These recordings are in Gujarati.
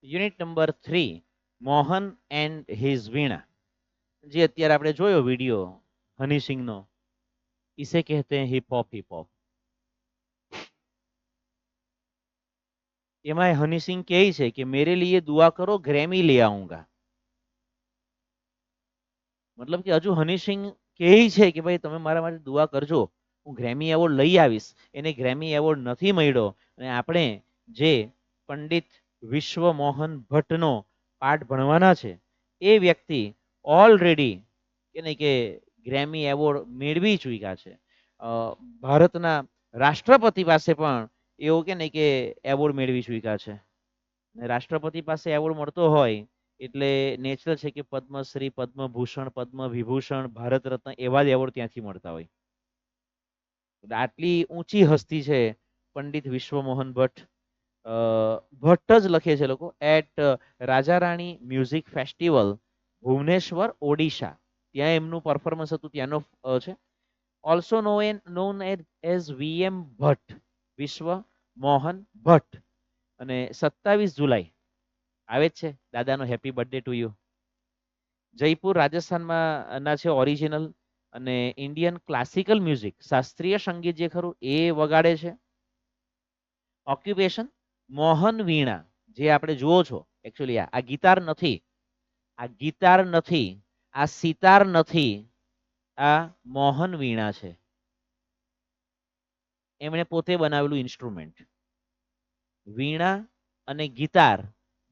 Unit number 3 Mohan and his Veena. જે અત્યારે આપણે જોયો વિડીયો હની સિંહનો, इसे कहते हैं हिप हॉप हिप हॉप. એમાં હની સિંહ કહે છે કે મેરે लिए दुआ करो ग्रैमी ले आऊंगा. મતલબ કે હજુ હની સિંહ કહે છે કે ભાઈ તમે મારા માટે દુઆ કરજો, હું ગ્રેમી એવોર્ડ લઈ આવીશ. એને ગ્રેમી એવોર્ડ નથી મળ્યો અને આપણે જે પંડિત વિશ્વ મોહન ભટ્ટનો પાઠ ભણવાના છે એ વ્યક્તિ ઓલરેડી કે નહીં કે ગ્રેમી એવોર્ડ મેળવી ચૂક્યા છે. ભારતના રાષ્ટ્રપતિ પાસે પણ એવું કે નહીં કે એવોર્ડ મેળવી ચૂક્યા છે. રાષ્ટ્રપતિ પાસે એવોર્ડ મળતો હોય એટલે નેચરલ છે કે પદ્મશ્રી, પદ્મભૂષણ, પદ્મ વિભૂષણ, ભારત રત્ન એવા જ એવોર્ડ ત્યાંથી મળતા હોય. આટલી ઊંચી હસ્તી છે પંડિત વિશ્વમોહન ભટ્ટ. ભટ્ટ જ લખે છે લોકો. At Raja Rani music festival Bhubaneswar Odisha, ત્યાં એમનું પરફોર્મન્સ હતું, ત્યાંનો છે. Also known as VM Bhatt, Vishwa Mohan Bhatt. અને 27 જુલાઈ આવે જ છે. દાદાનો happy birthday to you. Jaipur રાજસ્થાનમાં ના છે ઓરિજિનલ. અને ઇન્ડિયન ક્લાસિકલ મ્યુઝિક, શાસ્ત્રીય સંગીત જે ખરું એ વગાડે છે. ઓક્યુપેશન મોહન વીણા. જે આપણે જુઓ છો એકચ્યુઅલી આ ગિટાર નથી, આ ગિટાર નથી, આ સિતાર નથી, આ મોહન વીણા છે. એમણે પોતે બનાવેલું ઇન્સ્ટ્રુમેન્ટ. વીણા અને ગિટાર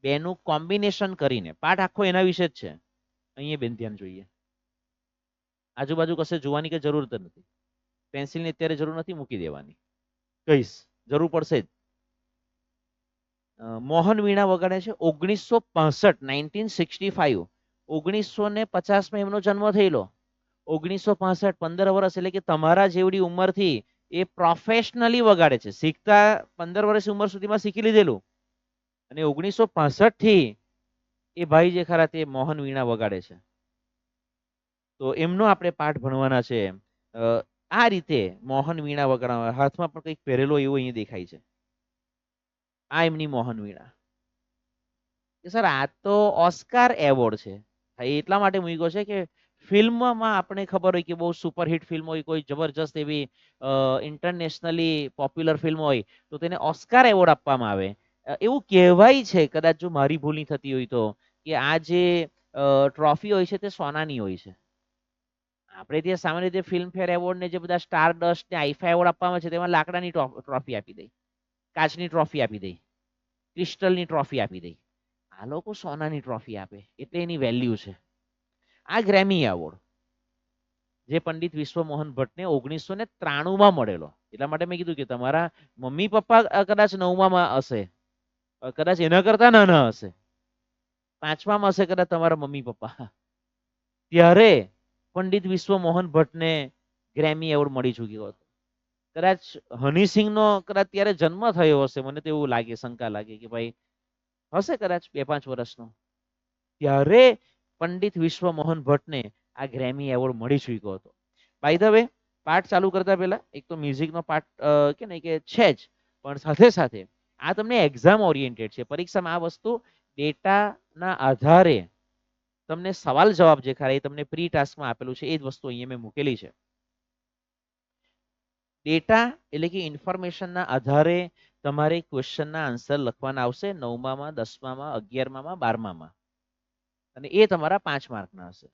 બેનું કોમ્બિનેશન કરીને પાઠ આખો એના વિશે જ છે. અહીંયા બેન ધ્યાન જોઈએ. આજુબાજુ કશે જોવાની કે જરૂર જ નથી. પેન્સિલની અત્યારે જરૂર નથી, મૂકી દેવાની. કહીશ જરૂર પડશે જ. મોહન વીણા વગાડે છે 1965, 1965. 1950 એમનો જન્મ થયેલો. 1965, 15 વર્ષ, એટલે કે તમારા જેવડી ઉંમરથી એ પ્રોફેશનલી વગાડે છે. શીખતા 15 વર્ષની ઉંમર સુધીમાં શીખી લીધેલું. અને 1965 થી એ ભાઈ જે ખરા તે મોહન વીણા વગાડે છે. તો એમનો આપણે પાઠ ભણવાના છે. આ રીતે મોહન વીણા વગાડવા, હાથમાં પણ કંઈક પહેરેલો એવું અહીં દેખાય છે. આ એમની મોહન વીણા. સર આ તો ઓસ્કાર એવોર્ડ છે. એટલા માટે મૂક્યો છે કે ફિલ્મમાં આપણે ખબર હોય કે બહુ સુપરહિટ ફિલ્મ હોય, કોઈ જબરજસ્ત એવી ઇન્ટરનેશનલી પોપ્યુલર ફિલ્મ હોય તો તેને ઓસ્કાર એવોર્ડ આપવામાં આવે. એવું કહેવાય છે, કદાચ જો મારી ભૂલ નહીં થતી હોય તો, કે આ જે ટ્રોફી હોય છે તે સોનાની હોય છે. આપણે ત્યાં સામાન્ય રીતે ફિલ્મફેર એવોર્ડ ને જે બધા સ્ટાર ડસ્ટ ને આઈફા એવોર્ડ આપવામાં છે તેમાં લાકડાની ટ્રોફી આપી દે, કાચની ટ્રોફી આપી દે, ક્રિસ્ટલની ટ્રોફી આપી દે. આ લોકો સોનાની ટ્રોફી આપે એટલે એની વેલ્યુ છે. આ ગ્રેમી એવોર્ડ જે પંડિત વિશ્વમોહન ભટ્ટને 1993 મળેલો. એટલા માટે મેં કીધું કે તમારા મમ્મી પપ્પા કદાચ 9માં હશે, કદાચ એના કરતા નાના હશે, 5માં હશે કદાચ તમારા મમ્મી પપ્પા, ત્યારે પંડિત વિશ્વમોહન ભટ્ટને ગ્રેમી એવોર્ડ મળી ચૂક્યો હતો. કદાચ હની સિંહનો કદાચ ત્યારે જન્મ થયો હશે, મને તો એવું લાગે, શંકા લાગે કે ભાઈ હશે કદાચ 2-5 વર્ષનો, ત્યારે પંડિત વિશ્વમોહન ભટ્ટને આ ગ્રેમી એવોર્ડ મળી ચૂક્યો હતો. બાય ધ વે, પાઠ ચાલુ કરતા પહેલા એક તો મ્યુઝિકનો પાઠ કે નહીં કે છે જ, પણ સાથે સાથે આ તમને એક્ઝામ ઓરિએન્ટેડ છે. પરીક્ષામાં આ વસ્તુ ડેટાના આધારે તમને સવાલ જવાબ જે ખરા એ તમને પ્રી ટાસ્કમાં આપેલું છે, એ જ વસ્તુ અહીંયા મેં મૂકેલી છે. ડેટા એટલે કે ઇન્ફોર્મેશનના આધારે તમારે ક્વેશ્ચનના આન્સર લખવાના આવશે 9માં, 10માં, 11માં, 12માં. અને એ તમારા 5 માર્કના હશે.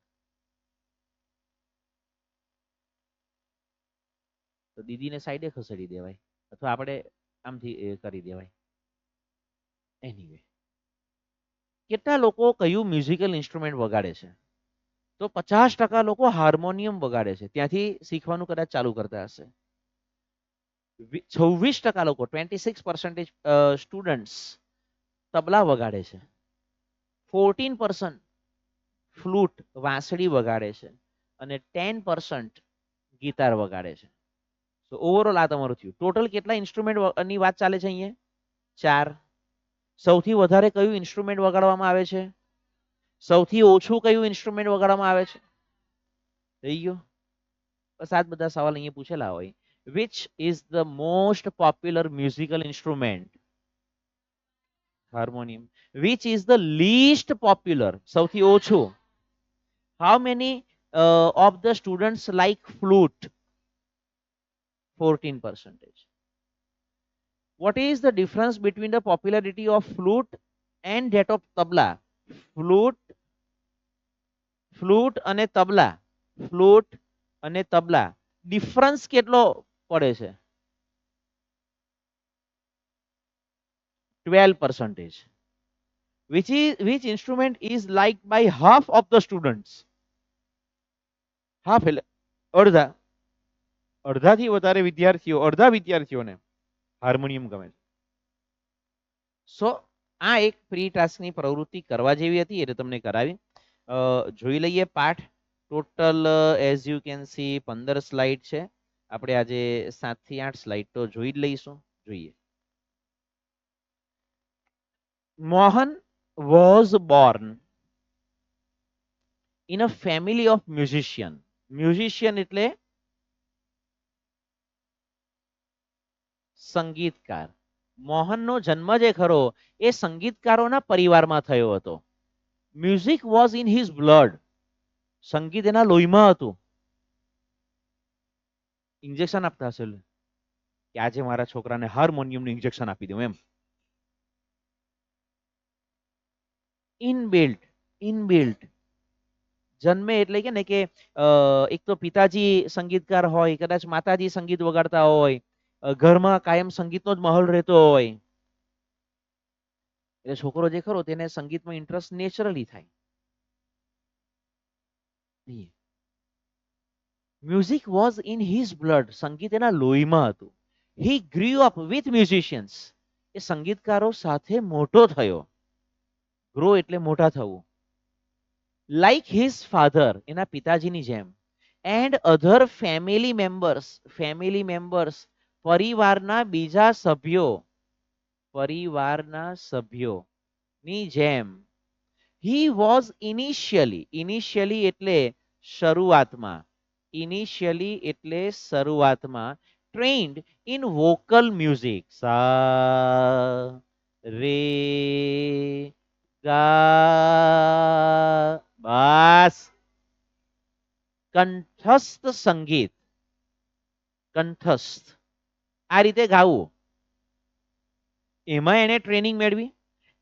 તો દીદીને સાઈડે ખસેડી દેવાય અથવા આપણે આમથી કરી દેવાય. એનીવે, કેટલા લોકો કયું મ્યુઝિકલ ઇન્સ્ટ્રુમેન્ટ વગાડે છે? તો 50% લોકો હાર્મોનિયમ વગાડે છે. ત્યાંથી શીખવાનું કદાચ ચાલુ કરતા હશે. 26% લોકો, 26% સ્ટુડન્ટ્સ તબલા વગાડે છે. 14% ફ્લૂટ વાંસળી વગાડે છે. અને 10% ગિટાર વગાડે છે. તો ઓવરઓલ આ તમારું થયું. ટોટલ કેટલા ઇન્સ્ટ્રુમેન્ટની વાત ચાલે છે અહીંયા? 4. સૌથી વધારે કયું ઇન્સ્ટ્રુમેન્ટ વગાડવામાં આવે છે? સૌથી ઓછું કયું ઇન્સ્ટ્રુમેન્ટ વગાડવામાં આવે છે? થઈ ગયું. બસ આ બધા સવાલ અહીંયા પૂછેલા હોય. Which is the most popular musical instrument? Harmonium. Which is the list popular, સૌથી ઓછું. How many of the students like flute? 14%. What is the difference between the popularity of flute and that of tabla? Flute, flute અને તબલા, flute અને તબલા ડિફરન્સ કેટલો પડે છે? 12%. Which instrument is liked by half of the students? half એટલે અડધા, અડધાથી વધારે વિદ્યાર્થીઓ, અડધા વિદ્યાર્થીઓને હાર્મોનિયમ ગમે છે. સો આ એક પ્રી ટાસ્કની પ્રવૃત્તિ કરવા જેવી હતી એટલે તમને કરાવી. જોઈ લઈએ પાઠ. Total as you can see 15 slide છે. આપણે આજે 7 થી 8 સ્લાઇડ તો જોઈ જ લઈશું. જોઈએ. Mohan was born in a family of musician. Musician એટલે સંગીતકાર. મોહનનો જન્મ જે ખરો એ સંગીતકારોના પરિવારમાં થયો હતો. Music was in his blood. સંગીત એના લોહીમાં હતું. ઇન્જેક્શન આપતા હશે કે આજે મારા છોકરાને હાર્મોનિયમનું ઇન્જેક્શન આપી દઉં એમ. Inbuilt, inbuilt. જન્મે એટલે કે ને કે એક તો પિતાજી સંગીતકાર હોય, કદાચ માતાજી સંગીત વગાડતા હોય, ઘરમાં કાયમ સંગીતનો જ માહોલ રહેતો હોય, એટલે છોકરો જે ખરો તેને સંગીતમાં ઇન્ટરેસ્ટ નેચરલી થાય. Music was in his blood. સંગીત એના લોહીમાં હતું. હી ગ્રીવ અપ વિથ મ્યુઝિશિયન્સ. એ સંગીતકારો સાથે મોટો થયો. ગ્રો એટલે મોટા થવું. લાઈક હિઝ ફાધર, એના પિતાજીની જેમ. And other family members, family members પરિવારના બીજા સભ્યો, પરિવારના સભ્યોની જેમ. હી વોઝ ઇનિશિયલી, ઇનિશિયલી એટલે શરૂઆતમાં, ઇનિશિયલી એટલે શરૂઆતમાં ટ્રેન્ડ ઇન વોકલ મ્યુઝિક. સા રે ગા, બસ. કંઠસ્થ સંગીત, કંઠસ્થ આ રીતે ગાવું, એમાં એને ટ્રેનિંગ મેળવી.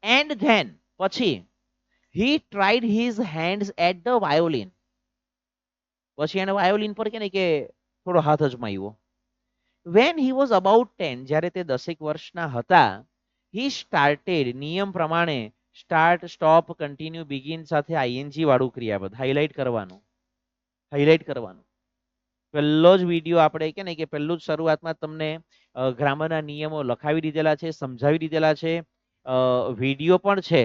એન્ડ ધેન પછી he tried his hands at the violin. પછી એને વાયોલિન પર કે ને કે થોડો હાથ અજમાવ્યો. when he was about 10, જ્યારે તે 10 વર્ષના હતા, he started, નિયમ પ્રમાણે સ્ટાર્ટ, સ્ટોપ, કન્ટિન્યુ, બિગિન સાથે આઈએનજી વાળું ક્રિયાપદ હાઇલાઇટ કરવાનું, હાઇલાઇટ કરવાનું. પહેલો જ વિડીયો આપણે કે ને કે પહેલું જ શરૂઆતમાં તમને ગ્રામરના નિયમો લખાવી દીધેલા છે, સમજાવી દીધેલા છે. વિડીયો પણ છે.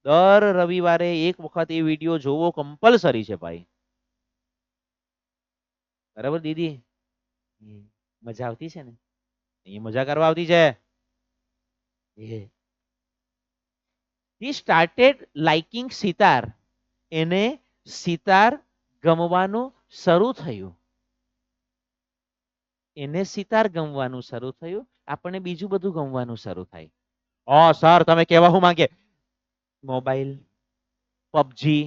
દર રવિવારે એક વખત એ વિડીયો જોવો કમ્પલસરી છે ભાઈ. બરાબર દીદી? મજા આવતી છે ને? એ મજા કરવા આવતી છે. he started liking sitar. એને સિતાર ગમવાનું શરૂ થયું. એને સિતાર ગમવાનું શરૂ થયું. આપણને બીજું બધું ગમવાનું શરૂ થાય. સર તમે કહેવા શું માંગે? મોબાઈલ, પબજી,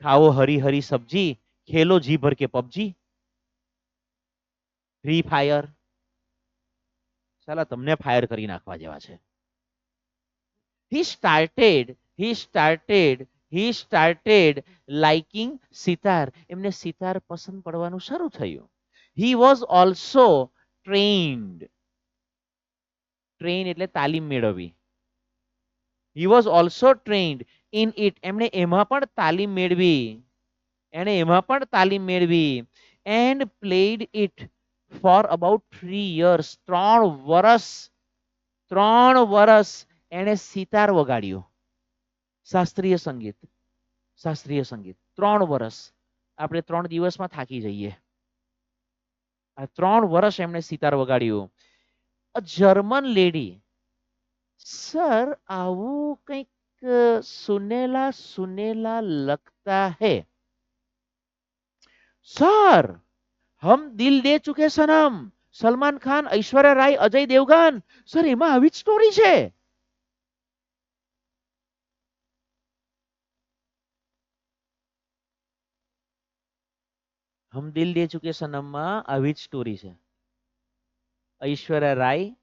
ખાઓ હરી હરી સબ્જી, ખેલો જી ભર કે પબજી, ફ્રી ફાયર. ચાલા તમને ફાયર કરી નાખવા જેવા છે. he started liking sitar. એમને સિતાર પસંદ પડવાનું શરૂ થયું. he was also trained, train એટલે તાલીમ મેળવવી. he was also trained in it. એમણે એમાં પણ તાલીમ મેળવી, એણે એમાં પણ તાલીમ મેળવી. and played it for about 3 years. 3 વર્ષ, 3 વર્ષ એણે સિતાર વગાડ્યું. શાસ્ત્રીય સંગીત, શાસ્ત્રીય સંગીત 3 વર્ષ. આપણે 3 દિવસમાં થાકી જઈએ. આ 3 વર્ષ એમણે સિતાર વગાડ્યું. અ જર્મન લેડી. સર આવું કંઈક સુનેલા સુનેલા લગતા હે. સર હમ દિલ દે ચુકે સનમ, સલમાન ખાન, ઐશ્વર્યા રાય, અજય દેવગન. સર એમાં આવી જ સ્ટોરી છે. હમ દિલ દે ચુકે સનમમાં આવી જ સ્ટોરી છે. ઐશ્વર્યા રાય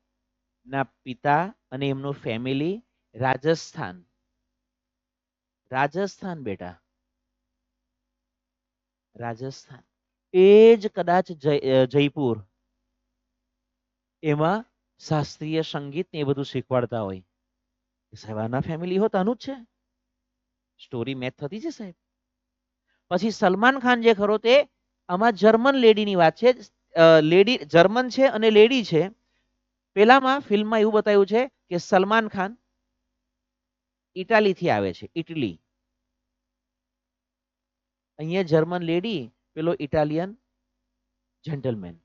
ના પિતા અને એમનું ફેમિલી રાજસ્થાન, રાજસ્થાન બેટા, રાજસ્થાન. એ જ કદાચ જયપુર, એમાં શાસ્ત્રીય સંગીત ને એ બધું શીખવાડતા હોય. સાહેબ આના ફેમિલી હોત આનું જ છે, સ્ટોરી મેચ થતી છે સાહેબ. પછી સલમાન ખાન જે ખરો તે આમાં જર્મન લેડીની વાત છે. લેડી જર્મન છે અને લેડી છે. પેલામાં ફિલ્મમાં એવું બતાવ્યું છે કે સલમાન ખાન ઇટાલી થી આવે છે, ઇટલી. અહીંયા જર્મન લેડી, પેલો ઇટાલિયન જેન્ટલમેન,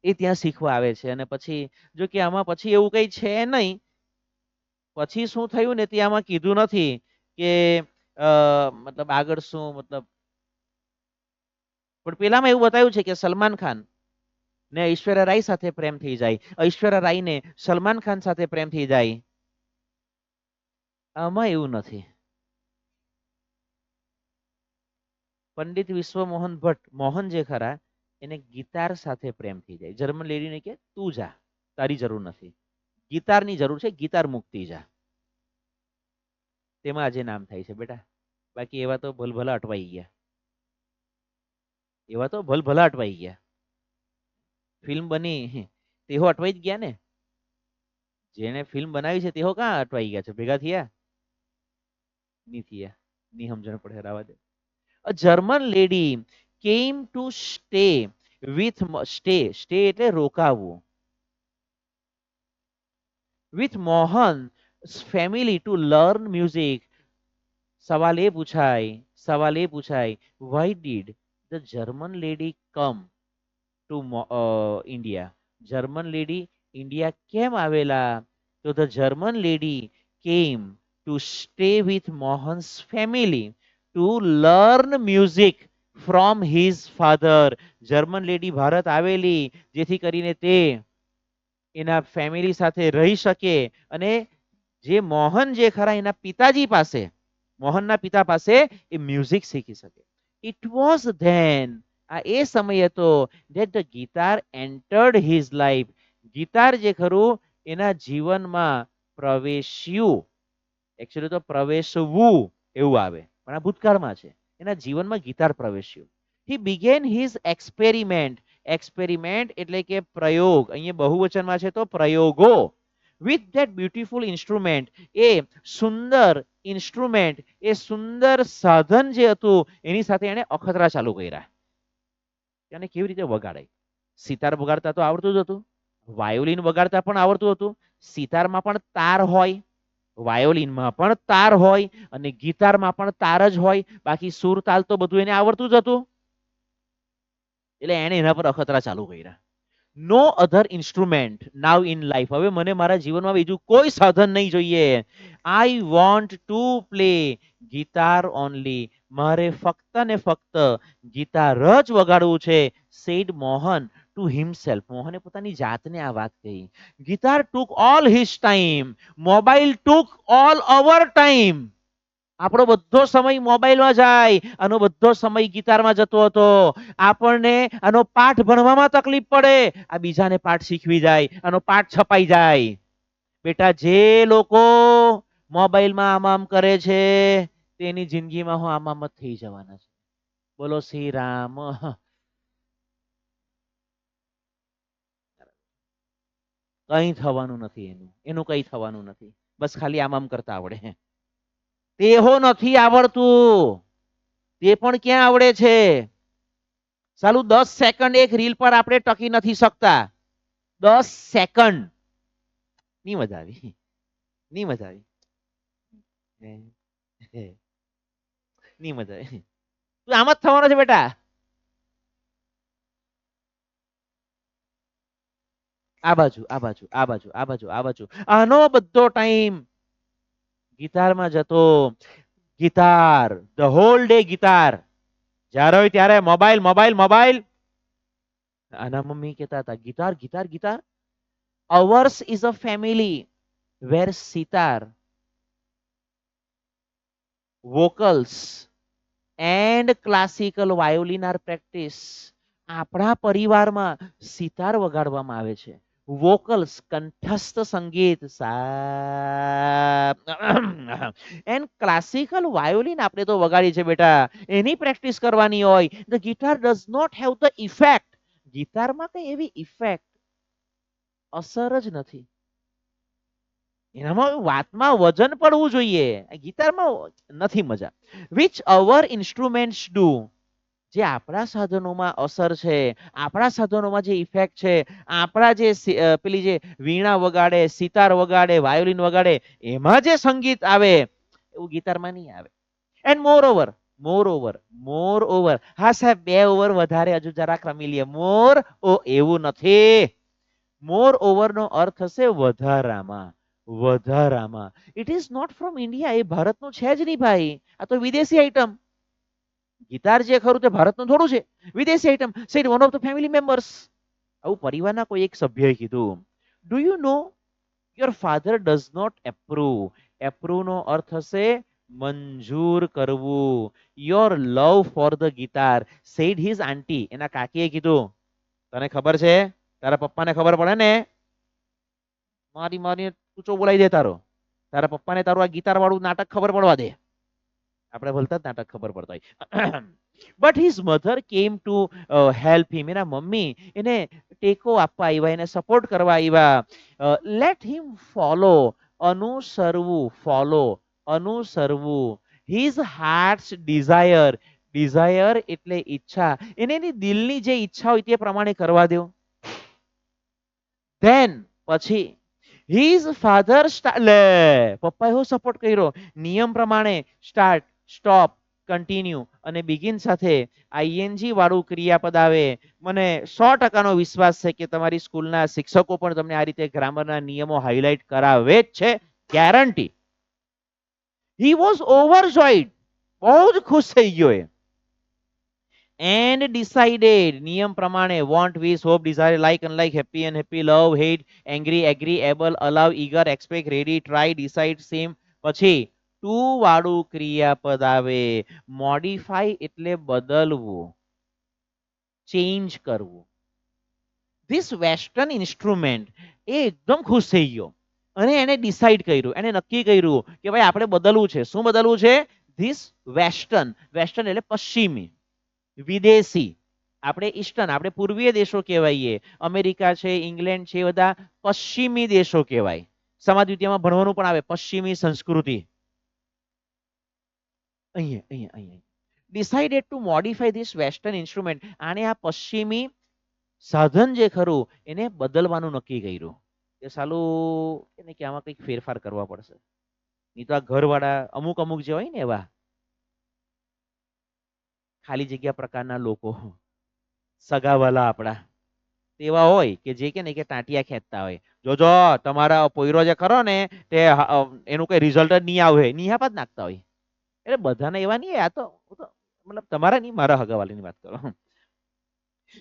એ ત્યાં શીખવા આવે છે. અને પછી જો કે આમાં પછી એવું કઈ છે નહીં, પછી શું થયું ને તે આમાં કીધું નથી કે મતલબ આગળ શું મતલબ. પણ પેલામાં એવું બતાવ્યું છે કે સલમાન ખાન ને ઐશ્વર્યા રાય સાથે પ્રેમ થઈ જાય, ઐશ્વર્યા રાય ને સલમાન ખાન સાથે પ્રેમ થઈ જાય. આમાં એવું નથી. પંડિત વિશ્વમોહન ભટ્ટ, મોહન જે ખરા, એને ગિટાર સાથે પ્રેમ થઈ જાય. જર્મન લેડીને કે તું જા, તારી જરૂર નથી, ગિટારની જરૂર છે, ગિટાર મુકતી જા. તેમાં આજે નામ થાય છે બેટા. બાકી એવા તો ભલભલા અટવાઈ ગયા, એવા તો ભલભલા અટવાઈ ગયા. ફિલ્મ બની તેઓ અટવાઈ જ ગયા ને. જેને ફિલ્મ બનાવી છે તેઓ ક્યાં અટવાઈ ગયા છે, ભેગા થયા ની થયા. ની સમજણ પડે, રાવા દે. A German lady came to stay with stay એટલે રોકાવું, with Mohan's family to learn music. સવાલ એ પૂછાય, સવાલ એ પૂછાય, why did the German lady come to India? German lady India કેમ આવેલા? તો the German lady came to stay with Mohan's family to learn music from his father. German lady Bharat આવેલી જેથી કરીને તે એના ફેમિલી સાથે રહી શકે અને જે મોહન જે ખરા એના પિતાજી પાસે, મોહનના પિતા પાસે એ મ્યુઝિક શીખી શકે. ઇટ વોઝ ધેન, આ એ સમય હતો, that the guitar entered his life. Guitar જે ખરું એના જીવનમાં પ્રવેશ્યું. એકચ્યુઅલી તો પ્રવેશવું એવું આવે, પણ આ ભૂતકાળમાં છે. એના જીવનમાં ગિટાર પ્રવેશ્યું. he began his experiment. Experiment એટલે કે પ્રયોગ, અહીંયા બહુવચનમાં છે તો પ્રયોગો. with that beautiful instrument, એ સુંદર ઇન્સ્ટ્રુમેન્ટ, એ સુંદર સાધન જે હતું એની સાથે એને અખતરા ચાલુ કર્યા. એને કેવી રીતે વગાડાય? સિતાર વગાડતા તો આવડતું જ હતું, વાયોલિન વગાડતા પણ આવડતું હતું. સિતારમાં પણ તાર હોય, વાયોલિનમાં પણ તાર હોય અને ગિટારમાં પણ તાર જ હોય, બાકી સુર તાલ તો બધું એને આવડતું જ હતું. એટલે એને એના પર અખતરા ચાલુ કર્યા. નો અધર ઇન્સ્ટ્રુમેન્ટ નાવ ઇન લાઈફ, હવે મને મારા જીવનમાં બીજું કોઈ સાધન નહીં જોઈએ. I want to play guitar only, મારે ફક્ત ને ફક્ત ગિટાર જ વગાડવું છે. સેડ મોહન ટુ હિમસેલ્ફ, મોહને પોતાની જાતને આ વાત કહી. ગિટાર ટુક ઓલ હિઝ ટાઈમ, મોબાઈલ ટુક ઓલ અવર ટાઈમ. આપણો બધો સમય મોબાઈલમાં જાય, આનો બધો સમય ગિટારમાં જતો હતો. આપણને આનો પાઠ ભણવામાં તકલીફ પડે, આ બીજાને પાઠ શીખવી જાય, આનો પાઠ છપાઈ જાય. બેટા જે લોકો મોબાઈલમાં આમ આમ કરે છે તેની જિંદગીમાં હું આમ આમ જ થઈ જવાના છે. બોલો શ્રી રામ. કઈ થવાનું નથી, એનું એનું કઈ થવાનું નથી, બસ ખાલી આમ આમ કરતા આવડે. તેહો નથી આવડતું, તે પણ ક્યાં આવડે છે? સાલું 10 સેકન્ડ એક રીલ પર આપણે ટકી નથી શકતા. 10 સેકન્ડ. ની મજા આવી, ની મજા આવી, ની મજા આવી. તું આમ જ થવાનો છે બેટા. આ બાજુ, આ બાજુ, આ બાજુ, આ બાજુ, આ બાજુ. આનો બધો ટાઈમ ગિટારમાં જતો. Guitar, the whole day guitar. જ્યારે હોય ત્યારે મોબાઈલ મોબાઈલ મોબાઈલ. આના મમ્મી કહેતા હતા guitar guitar guitar. Ours is a family where sitar, vocals and classical violin are practice. આપણા પરિવારમાં સિતાર વગાડવામાં આવે છે. વોકલ્સ કંઠસ્થ સંગીત સા એન્ડ ક્લાસિકલ વાયોલિન આપણે તો વગાડી છે બેટા, એની પ્રેક્ટિસ કરવાની હોય. The guitar does not have the effect. ગિટારમાં કઈ એવી ઇફેક્ટ અસર જ નથી. એનામાં વાતમાં વજન પડવું જોઈએ, ગિટારમાં નથી મજા. Which our instruments do. જે આપણા સાધનોમાં અસર છે, આપણા સાધનોમાં જે ઇફેક્ટ છે, આપણા જે પેલી જે વીણા વગાડે, સિતાર વગાડે, વાયોલિન વગાડે, એમાં જે સંગીત આવે એવું ગિટારમાં નહીં આવે. એન્ડ મોર ઓવર, હા સાહેબ 2 ઓવર વધારે હજુ જરાક રમી લઈએ. એવું નથી. મોર ઓવર નો અર્થ હશે વધારામાં. વધારામાં. It is not from India. એ ભારતનું છે જ નહીં ભાઈ, આ તો વિદેશી આઈટમ. ગિટાર જે ખરું તે ભારતનું થોડું છે, વિદેશી item. Said one of the family members. આવું પરિવારના કોઈ એક સભ્યએ કીધું. Do you know your father does not approve. Approve નો અર્થ હશે મંજૂર કરવું. Your love for the guitar, said his aunty. એના કાકીએ કીધું, તને ખબર છે, તારા પપ્પાને ખબર પડે ને, મારી મારી ઊંચો બોલાઈ દે તારો, તારા પપ્પાને તારું આ ગિટાર વાળું નાટક ખબર પડવા દે. આપણે ભલતા જ નાટક ખબર પડતા હોય. But his mother came to help him. એના મમ્મી એને ટેકો આપવા આવ્યા, એને સપોર્ટ કરવા આવ્યા. Let him follow. અનુસરવું. ફોલો અનુસરવું. His hearts desire. ડિઝાયર એટલે ઈચ્છા. એને એની દિલની જે ઈચ્છા હોય તે પ્રમાણે કરવા દો. ધેન પછી હિઝ ફાધર લે, પપ્પાએ હું સપોર્ટ કર્યો નિયમ પ્રમાણે. સ્ટાર્ટ, સ્ટોપ, કન્ટિન્યુ અને બિગિન સાથે આઈએનજી વાળું ક્રિયાપદ આવે. મને 100% નો વિશ્વાસ છે કે તમારી સ્કૂલના શિક્ષકો પણ તમને આ રીતે ગ્રામરના નિયમો હાઇલાઇટ કરાવે જ છે, ગેરંટી. He was ઓવરજોયડ. બહુ જ ખુશ થઈ ગયો એ. એન્ડ ડિસાઇડેડ, નિયમ પ્રમાણે. Want, wish, hope, desire, like, unlike, happy, unhappy, love, hate, angry, agree, able, allow, eager, expect, ready, try, decide, same. પછી ટુ વાળું ક્રિયાપદ આવે. મોડિફાઈ એટલે બદલવું, ચેન્જ કરવું. This western instrument. એ એકદમ ખુશ થઈ ગયો અને એને ડિસાઈડ કર્યું, એને નક્કી કર્યું કે ભાઈ આપણે બદલવું છે. શું બદલવું છે? This western. વેસ્ટર્ન એટલે પશ્ચિમી, વિદેશી. આપણે ઈસ્ટર્ન, આપણે પૂર્વીય દેશો કહેવાઈએ. અમેરિકા છે, ઇંગ્લેન્ડ છે, બધા પશ્ચિમી દેશો કહેવાય. સમાજ વિદ્યામાં ભણવાનું પણ આવે, પશ્ચિમી સંસ્કૃતિ. અહીંયા અહીંયા અહીંયા decided to modify this western instrument. આને આ પશ્ચિમી સાધન જે ખરું એને બદલવાનું નક્કી કર્યું. કે સાલું એને કે આમાં કંઈક ફેરફાર કરવા પડશે. નહીં તો આ ઘરવાળા અમુક અમુક જે હોય ને એવા ખાલી જગ્યા પ્રકારના લોકો, સગાવાલા આપણા તેવા હોય કે જે કે ને કે ટાંટિયા ખેંચતા હોય. જોજો તમારા પોયરો જે ખરો ને તે એનું કઈ રિઝલ્ટ જ નહીં આવે, નિહાપા જ નાખતા હોય. એટલે બધાને એવા નહીં. આ તો મતલબ તમારા નહીં, મારા હગાવાલીની વાત કરો.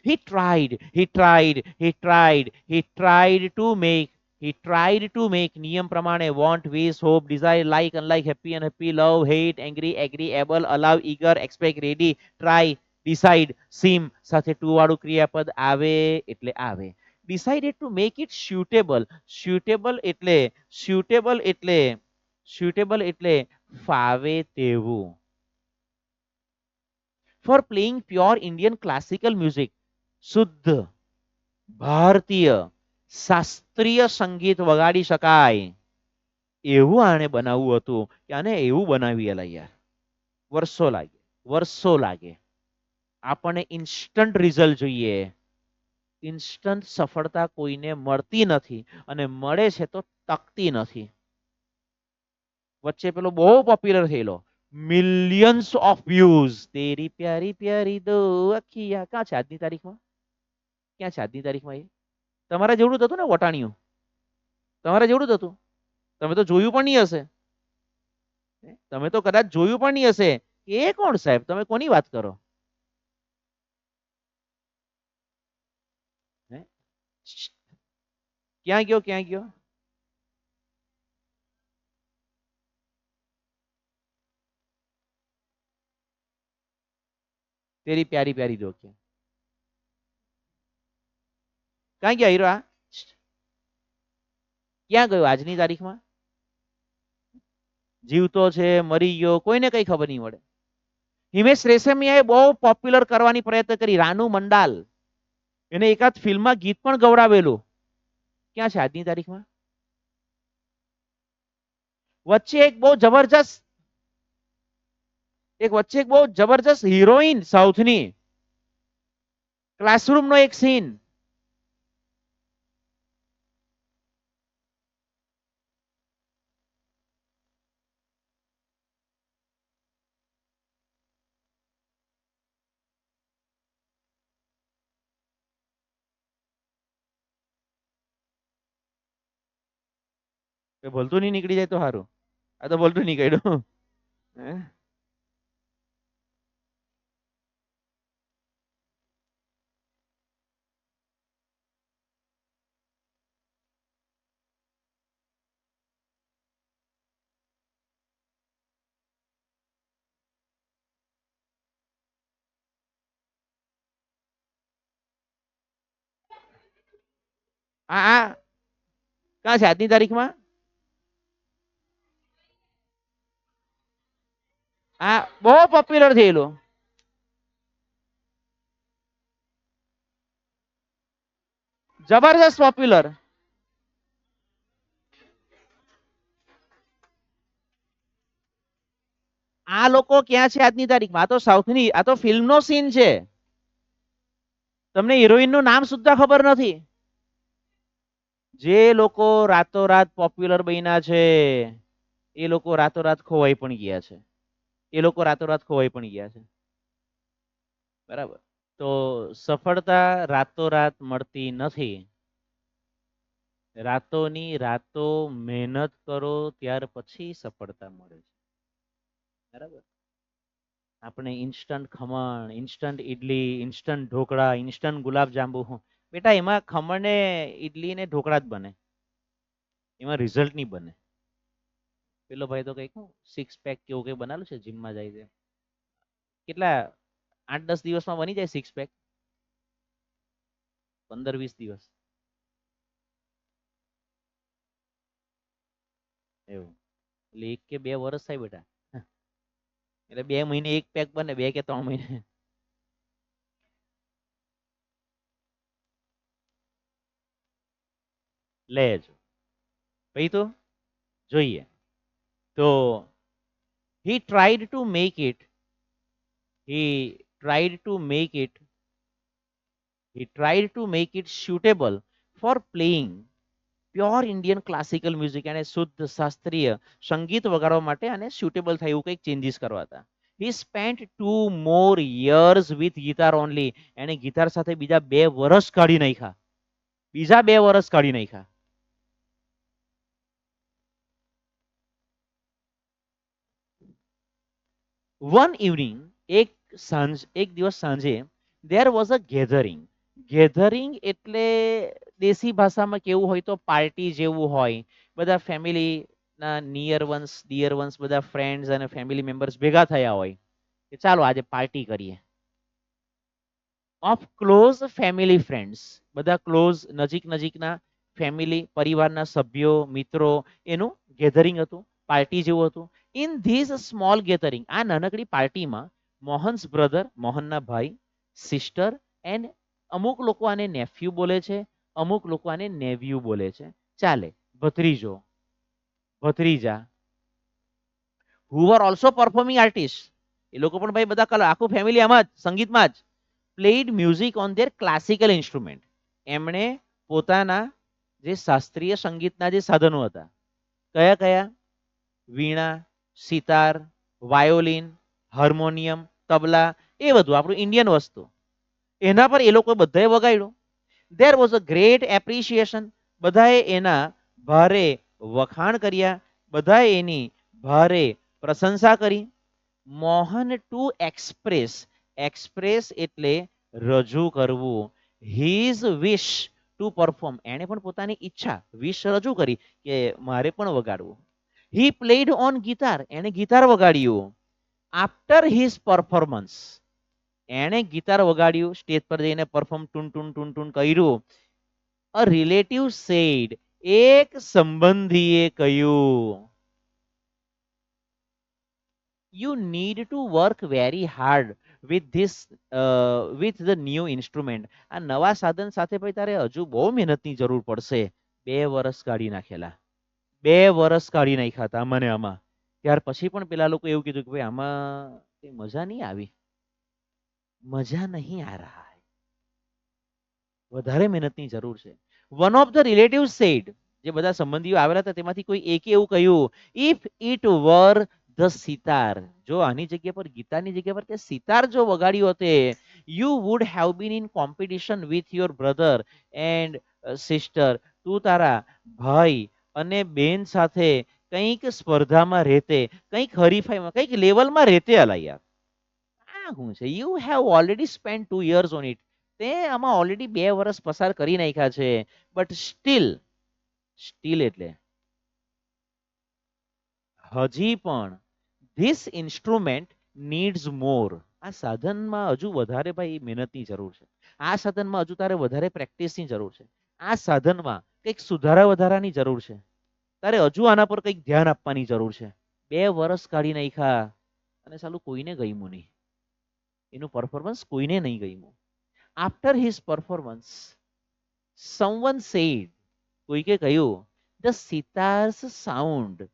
He tried, he tried, he tried, he tried to make, he tried to make. નિયમ પ્રમાણે. Want, wish, hope, desire, like, unlike, happy, unhappy, love, hate, angry, agree, able, allow, eager, expect, ready, try, decide, seem સાથે ટુ વાળું ક્રિયાપદ આવે એટલે આવે. Decided to make it suitable. Suitable એટલે ફાવે તેવું. For playing pure Indian classical music. શુદ્ધ ભારતીય શાસ્ત્રીય સંગીત વગાડી શકાય એવું આને બનાવવું હતું કે આને એવું બનાવી યાર. વર્ષો લાગે. આપણને ઇન્સ્ટન્ટ રિઝલ્ટ જોઈએ. ઇન્સ્ટન્ટ સફળતા કોઈને મળતી નથી, અને મળે છે તો ટકતી નથી. વચ્ચે પેલો બહુ પોપ્યુલર થયેલો, મિલિયન્સ ઓફ વ્યૂઝ, તેરી પ્યારી પ્યારી દો અખિયા. ક્યાં છે આજની તારીખમાં? ક્યાં છે આજની તારીખમાં એ? તમારા જેવડું જ હતું ને વટાણિયું? તમારા જેવડું જ હતું. તમે તો જોયું પણ નહીં હશે. તમે તો કદાચ જોયું પણ નહીં હશે. એ કોણ સાહેબ? તમે કોની વાત કરો? ક્યાં ગયો, ક્યાં ગયો? તેરી પ્યારી પ્યારી દો કે ક્યાં ગયા હીરો? આ ક્યાં ગયો આજની તારીખમાં? જીવતો છે, મરી ગયો, કોઈને કઈ ખબર નહીં મળે. હિમેશ રેશમિયાએ બહુ પોપ્યુલર કરવાની પ્રયત્ન કરી, રાનુ મંડાલ, એને એકાદ ફિલ્મમાં ગીત પણ ગવડાવેલું. ક્યાં છે આજની તારીખમાં? વચ્ચે એક બહુ જબરજસ્ત હિરોઈન સાઉથની, ક્લાસરૂમ નો એક સીન. બોલતું નહીં નીકળી જાય તો સારું. આ તો બોલતું નીકળ્યું. હે? આ ક્યાં છે આજની તારીખમાં? આ બહુ પોપ્યુલર થયેલું. જબરજસ્ત પોપ્યુલર. આ લોકો ક્યાં છે આજની તારીખમાં? આ તો સાઉથની, આ તો ફિલ્મનો સીન છે. તમને હિરોઈન નું નામ સુદ્ધા ખબર નથી. જે લોકો રાતોરાત પોપ્યુલર બન્યા છે એ લોકો રાતોરાત ખોવાઈ પણ ગયા છે. બરાબર. તો સફળતા રાતોરાત મળતી નથી. રાતોની રાતો મહેનત કરો ત્યાર પછી સફળતા મળે છે. બરાબર. આપણે instant khaman, instant idli, instant dhokla, instant gulab jamun, બેટા એમાં ખમણ ને ઈડલી ને ઢોકળા જ બને, એમાં રિઝલ્ટ નહીં બને. પેલો ભાઈ તો કઈક સિક્સ પેક કેવું કઈ બનાવેલું છે, જીમમાં જાય છે. કેટલા 8-10 દિવસમાં બની જાય સિક્સ પેક? 15-20 દિવસ એવું? એટલે 1 કે 2 વર્ષ થાય બેટા. એટલે 2 મહિને એક પેક બને, 2 કે 3 મહિને. લેજો ભાઈ. તો જોઈએ તો he tried to make it he tried to make it he tried to make it suitable for playing pure Indian classical music, અને શુદ્ધ શાસ્ત્રીય સંગીત વગાડવા માટે અને સુટેબલ થાય એવું કંઈક ચેન્જીસ કરવા હતા. He spent 2 more years with guitar only. એને ગિટાર સાથે બીજા 2 વર્ષ કાઢી નાખ્યા. વન ઇવનિંગ, એક દિવસ સાંજે, દેર વોઝ અ ગેધરિંગ એટલે દેશી ભાષામાં કેવું હોય તો પાર્ટી જેવું હોય. બધા ફેમિલી ના નિયર વન્સ, ડિયર વન્સ, બધા ફ્રેન્ડ્સ અને ફેમિલી મેમ્બર્સ ભેગા થયા હોય કે ચાલો આજે પાર્ટી કરીએ. ઓફ ક્લોઝ ફેમિલી ફ્રેન્ડ્સ, બધા ક્લોઝ નજીકના ફેમિલી પરિવારના સભ્યો, મિત્રો, એનું ગેધરિંગ હતું, પાર્ટી જેવું હતું. ઇન ધીસ સ્મોલ ગેધરિંગ, આ નાનકડી પાર્ટીમાં મોહન્સ બ્રધર, મોહનના ભાઈ, સિસ્ટર, એન્ડ અમુક લોકો આને નેફ્યુ બોલે છે, અમુક લોકો આને નેવ્યુ બોલે છે, ચાલે, ભત્રીજો, ભત્રીજા, who were also performing artists, એ લોકો પણ ભાઈ બધા કલા, આખું ફેમિલી આમાં જ સંગીતમાં જ, played music on there classical instrument. એમણે પોતાના જે શાસ્ત્રીય સંગીતના જે સાધનો હતા, કયા કયા? વીણા, સિતાર, વાયોલિન, હાર્મોનિયમ, તબલા, એ બધું આપણું ઇન્ડિયન વસ્તુ, એના પર એ લોકો બધાએ વગાડ્યું. There was a great appreciation, બધાએ એના ભારે વખાણ કર્યા, બધાએ એની ભારે પ્રશંસા કરી. મોહન ટુ એક્સપ્રેસ, એક્સપ્રેસ એટલે રજૂ કરવું, હિઝ વિશ ટુ પરફોર્મ, એને પણ પોતાની ઈચ્છા, વિશ રજૂ કરી કે મારે પણ વગાડવું. હી પ્લેડ ઓન ગિટાર, એને ગિટાર વગાડ્યું. આફ્ટર હિઝ પરફોર્મન્સ, એણે ગિટાર વગાડ્યું, સ્ટેજ પર જઈને પરફોર્મ ટૂન ટૂન ટૂન ટૂન કર્યું. અ રિલેટિવ સેડ, એક સંબંધીએ કહ્યું, you need to work very hard with this with the new instrument. આ નવા સાધન સાથે ભાઈ તારે હજુ બહુ મહેનતની જરૂર પડશે. 2 વર્ષ કાઢી નાખેલા, 2 વર્ષ કાઢી નાખ્યા હતા મને આમાં. ત્યાર પછી પણ પેલા લોકો એવું કીધું કે ભાઈ આમાં કઈ મજા નહીં આવી, મજા નહીં આ રહા હૈ, વધારે મહેનતની જરૂર છે. One of the relative said, જે બધા સંબંધીઓ આવેલા હતા તેમાંથી કોઈ એકે એવું કહ્યું, if it were the sitar, જો આની જગ્યા પર ગીતારની જગ્યા પર તે સિતાર જો વગાડ્યું હોતે, you would have been in competition with your brother and sister, તું તારા ભાઈ અને બેન સાથે કંઈક સ્પર્ધામાં રહેતે, કંઈક હરીફાઈમાં, કંઈક લેવલમાં રહેતે. અલા યાર આ શું છે? You have already spend 2 years on it, તે આમાં ઓલરેડી 2 વર્ષ પસાર કરી નાખ્યા છે. બટ સ્ટીલ, સ્ટીલ એટલે હજી પણ ધીસ ઇન્સ્ટ્રુમેન્ટ નીડ્સ મોર, આ સાધનમાં હજુ વધારે ભાઈ મહેનતની જરૂર છે. આ સાધનમાં હજુ તારે વધારે પ્રેક્ટિસની જરૂર છે. આ સાધનમાં કંઈક સુધારા વધારાની જરૂર છે. તારે હજુ આના પર કંઈક ધ્યાન આપવાની જરૂર છે. 2 વર્ષ કાઢી નાખ્યા અને સાલું કોઈને ગમ્યું નહીં, એનું પરફોર્મન્સ કોઈને નહીં ગમ્યું. After his performance someone said, કોઈકે કહ્યું, the sitar's sound,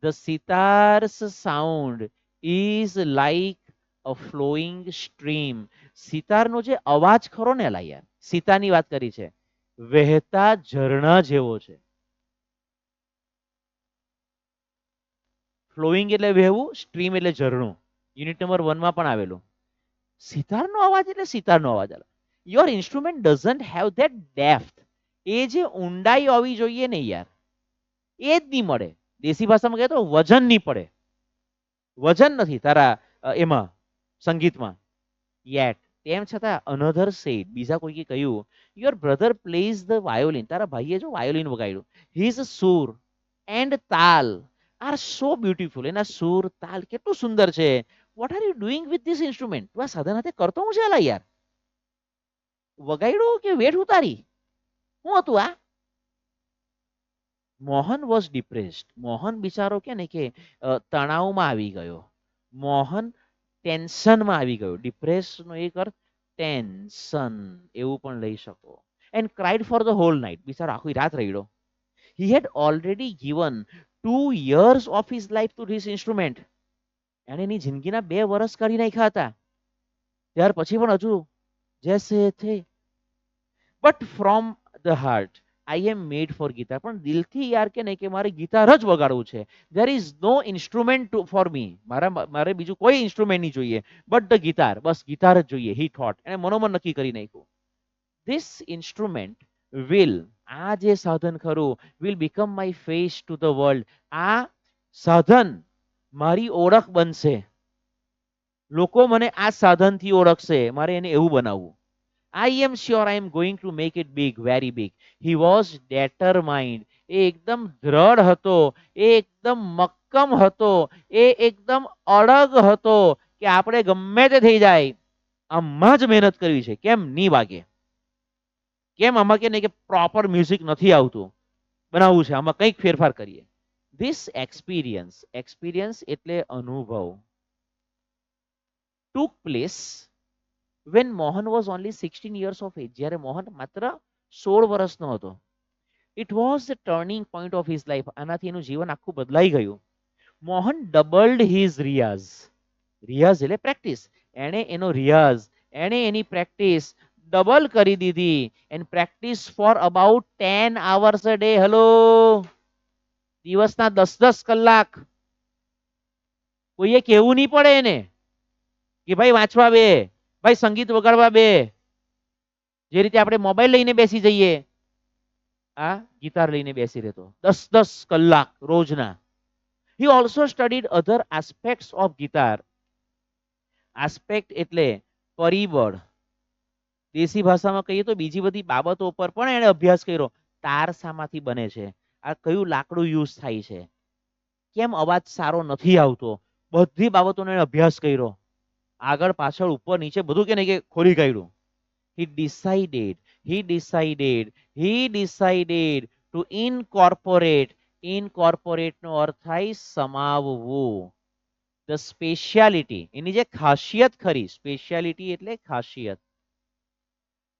the sitar's sound is like a flowing stream. સિતારનો જે અવાજ ખરો ને લા યાર, સિતારની વાત કરી છે, વહેતા ઝરણા જેવો છે. ફ્લોઈંગ એટલે વહેવું, સ્ટ્રીમ એટલે ઝરણું. યુનિટ નંબર 1 માં પણ આવેલું. સિતારનો અવાજ એટલે સિતારનો અવાજ. Your instrument doesn't have that depth, એ જે ઊંડાઈ હોવી જોઈએ ને યાર, એ જ નહીં મળે. દેશી ભાષામાં કહે તો વજન નહીં પડે, વજન નથી તારા એમાં સંગીતમાં. યેટ, તેમ છતાં અનધર સેડ, બીજા કોઈએ કહ્યું, your brother plays the violin, તારા ભાઈએ જો વાયોલિન વગાડ્યું, હિઝ સુર એન્ડ તાલ આર સો બ્યુટીફુલ, એના સુર તાલ કેટલું સુંદર છે. What are you doing with this instrument, તું આ સાધન હાથે કરતો હું છે અલા યાર, વગાડ્યું કે વેઠ ઉતારી, શું હતું આ? મોહન વોઝ ડિપ્રેસ્ડ, મોહન બિચારો કે ને કે તણાવમાં આવી ગયો, મોહન ટેન્શનમાં આવી ગયો. ડિપ્રેસનો એક અર્થ ટેન્શન એવું પણ લઈ શકો. And cried for the whole night, બિચારો આખી રાત રડ્યો. He had already given 2 years of his life to this instrument, એણે એની જિંદગીના 2 વર્ષ કાઢી નાખ્યા હતા. ત્યાર પછી પણ હજુ જેસે થે, but from the heart I am mad for guitar, પણ દિલથી યાર કે નહીં કે મારે ગિટાર જ વગાડવું છે. There is no instrument for me, મારે બીજું કોઈ ઇન્સ્ટ્રુમેન્ટ નહીં જોઈએ, બટ ધ ગિટાર, બસ ગિટાર જ જોઈએ. હી થોટ, એને મનોમન નક્કી કરી નાખ્યું. ધીસ ઇન્સ્ટ્રુમેન્ટ વિલ, આ જે સાધન ખરું, will become my face to the world, આ સાધન મારી ઓળખ બનશે, લોકો મને આ સાધનથી ઓળખશે, મારે એને એવું બનાવવું. I am sure I am going to make it big, very big. He was determined. એ એકદમ દ્રઢ હતો, એ એકદમ મક્કમ હતો, એ એકદમ અડગ હતો કે આપણે ગમે તે થઈ જાય, આમાં જ મહેનત કરવી છે. કેમ નહીં વાગે, કેમ આમાં કે નહીં કે પ્રોપર મ્યુઝિક નથી આવતું, બનાવવું છે, આમાં કંઈક ફેરફાર કરીએ. ધીસ એક્સપિરિયન્સ, એક્સપિરિયન્સ એટલે અનુભવ, ટુક place when Mohan was only 16 years of age, જ્યારે મોહન માત્ર 16 વર્ષનો હતો. It was the turning point of his life, આનાથી એનું જીવન આખું બદલાઈ ગયું. મોહન ડબલ્ડ હિઝ રિયાઝ, રિયાઝ એટલે પ્રેક્ટિસ, એણે એનો રિયાઝ, એણે એની પ્રેક્ટિસ ડબલ કરી દીધી. And practice for about 10 hours a day. Hello, દિવસના 10-10 કલાક. કોઈએ કેવું નહીં પડે એને કે ભાઈ વાંચવા બે, ભાઈ સંગીત વગાડવા બે, જે રીતે આપણે મોબાઈલ લઈને બેસી જઈએ, આ ગિટાર લઈને બેસી રહેતો 10-10 કલાક રોજના. He also studied other aspects of guitar. Aspect એટલે પરિબળ, દેશી ભાષામાં કહીએ તો બીજી બધી બાબતો પર પણ એણે અભ્યાસ કર્યો. તાર શામાંથી બને છે, આ કયું લાકડું યુઝ થાય છે, કેમ અવાજ સારો નથી આવતો, બધી બાબતોનો એણે અભ્યાસ કર્યો. આગળ પાછળ ઉપર નીચે બધું કે ને કે ખોલી કાઢ્યું. he decided he decided he decided to incorporate નો અર્થ થાય સમાવવું. the speciality એની જે ખાસિયત ખરી, સ્પેશિયાલિટી એટલે ખાસિયત,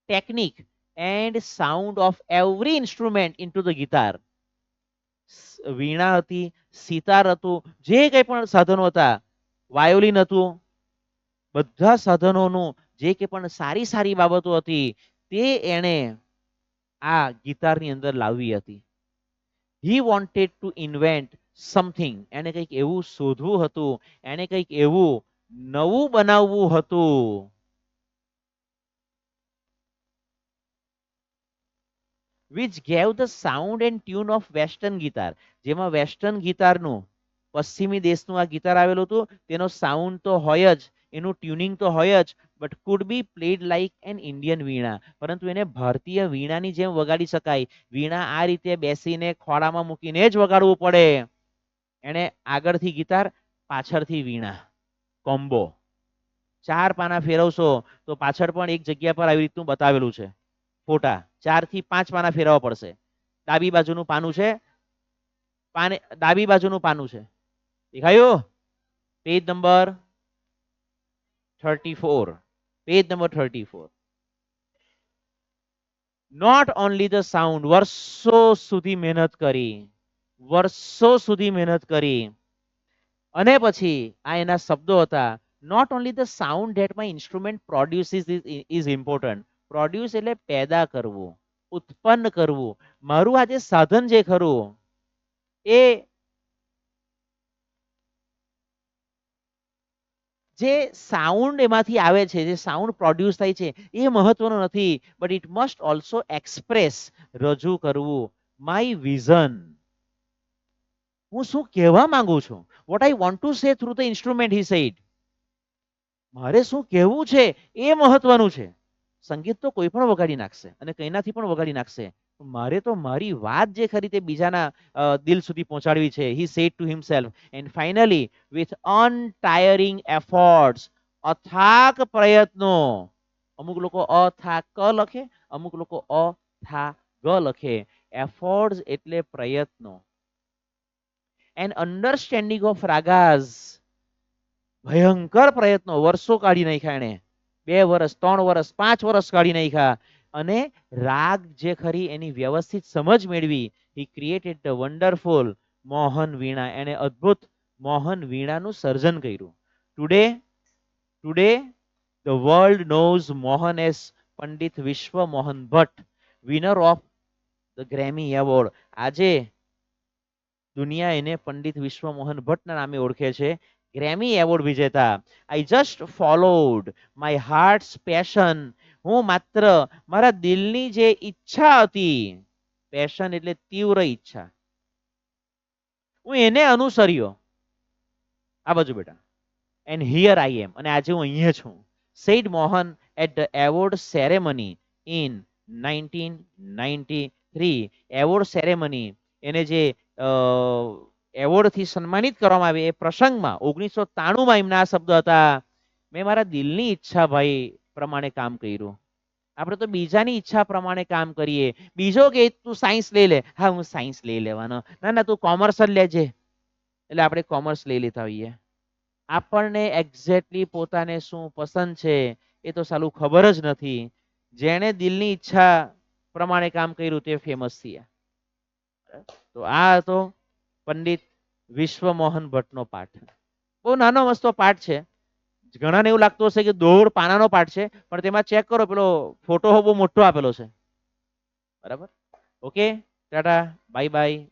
technique and sound of every instrument into the guitar. વીણા હતી, સિતાર હતું, જે કંઈ પણ સાધનો હતા, વાયોલિન હતું, બધા સાધનોનું જે કે પણ સારી સારી બાબતો હતી તે એણે આ ગીતારની અંદર લાવવી હતી. he wanted to invent something, એને કંઈક એવું શોધવું હતું, એને કંઈક એવું નવું બનાવવું હતું. which gave the sound and tune of western guitar, જેમાં વેસ્ટર્ન ગિટારનું, પશ્ચિમી દેશનું આ ગિટાર આવેલું હતું, તેનો સાઉન્ડ તો હોય જ, એનું ટ્યુનિંગ તો હોય જ, but could be played like an Indian veena, પરંતુ એને ભારતીય વીણાની જેમ વગાડી શકાય. વીણા આ રીતે બેસીને ખોળામાં મૂકીને જ વગાડવું પડે. એને આગળથી ગિટાર, પાછળથી વીણા, કોમ્બો. 4 પાના ફેરવશો તો પાછળ પણ એક જગ્યા પર આવી રીતનું બતાવેલું છે ફોટા. 4 થી 5 પાના ફેરવવા પડશે. ડાબી બાજુનું પાનું છે, ડાબી બાજુનું પાનું છે, દેખાયું? Page number 34, page number 34. Not only the sound, વર્ષો સુધી મહેનત કરી, વર્ષો સુધી મહેનત કરી, અને પછી આ એના શબ્દો હતા. Not only the sound that my instrument produces is important. Produce એટલે પેદા કરવું, ઉત્પન્ન કરવું. મારું આ જે સાધન જે ખરું એ જે સાઉન્ડ એમાંથી આવે છે, જે સાઉન્ડ પ્રોડ્યુસ થાય છે એ મહત્વનું નથી, but it must also express, રજૂ કરવું, માય વિઝન, હું શું કહેવા માંગુ છું, what I want to say through the instrument, he said. મારે શું કહેવું છે એ મહત્વનું છે. સંગીત તો કોઈ પણ વગાડી નાખશે અને કઈનાથી પણ વગાડી નાખશે, મારે તો મારી વાત જે ખરી તે બીજાના દિલ સુધી પહોંચાડવી છે. He said to himself. And finally with untiring efforts, અથાક પ્રયત્નો, અમુક લોકો અથાક લખે, અમુક લોકો અથા ગ લખે. એફર્ટ્સ એટલે પ્રયત્નો. એન્ડ અન્ડરસ્ટેન્ડિંગ ઓફ રાગાઝ, ભયંકર પ્રયત્નો, વર્ષો કાઢી નાખ્યા એને, 2 વર્ષ, 3 વર્ષ, 5 વર્ષ કાઢી નાખ્યા, અને રાગ જે ખરી એની વ્યવસ્થિત સમજ મેળવી. He created the wonderful Mohan Veena, એને અદ્ભુત મોહન વીણાનું સર્જન કર્યું. Today the world knows Mohan as Pandit Vishwa Mohan Bhatt, winner of the Grammy award. આજે દુનિયા એને પંડિત વિશ્વ મોહન ભટ્ટના નામે ઓળખે છે, ગ્રેમી એવોર્ડ વિજેતા. I just followed my hearts passion, હું માત્ર મારા દિલની જે ઈચ્છા હતી, પેશન એટલે તીવ્ર ઈચ્છા, હું એને અનુસર્યો. આ બાજુ બેટા. એન્ડ હિયર આઈ એમ, અને આજે હું અહીંયા છું. Said Mohan at the award ceremony in 1993. Award ceremony, એને જે એવોર્ડથી સન્માનિત કરવામાં આવે એ પ્રસંગમાં 1993માં એમના આ શબ્દ હતા. મેં મારા દિલની ઈચ્છા ભાઈ પ્રમાણે કામ કર્યું. આપણે તો બીજાની ઈચ્છા પ્રમાણે કામ કરીએ. બીજો કે તું સાયન્સ લઈ લે, હા હું સાયન્સ લઈ લેવાનો, ના ના તું કોમર્સ જ લેજે, એટલે આપણે કોમર્સ લઈ લેતા હોઈએ. આપણને એક્ઝેક્ટલી પોતાને શું પસંદ છે એ તો સાલું ખબર જ નથી. જેણે દિલની ઈચ્છા પ્રમાણે કામ કર્યું તે ફેમસ થયા. તો આ હતો પંડિત વિશ્વ મોહન ભટ્ટનો પાઠ. બહુ નાનો મસ્તો પાઠ છે. ઘણાને એવું લાગતું હશે કે 16 પાનાનો પાઠ છે, પણ તેમાં ચેક કરો, પેલો ફોટો બહુ મોટો આપેલો છે. બરાબર? Okay, Tata, bye bye.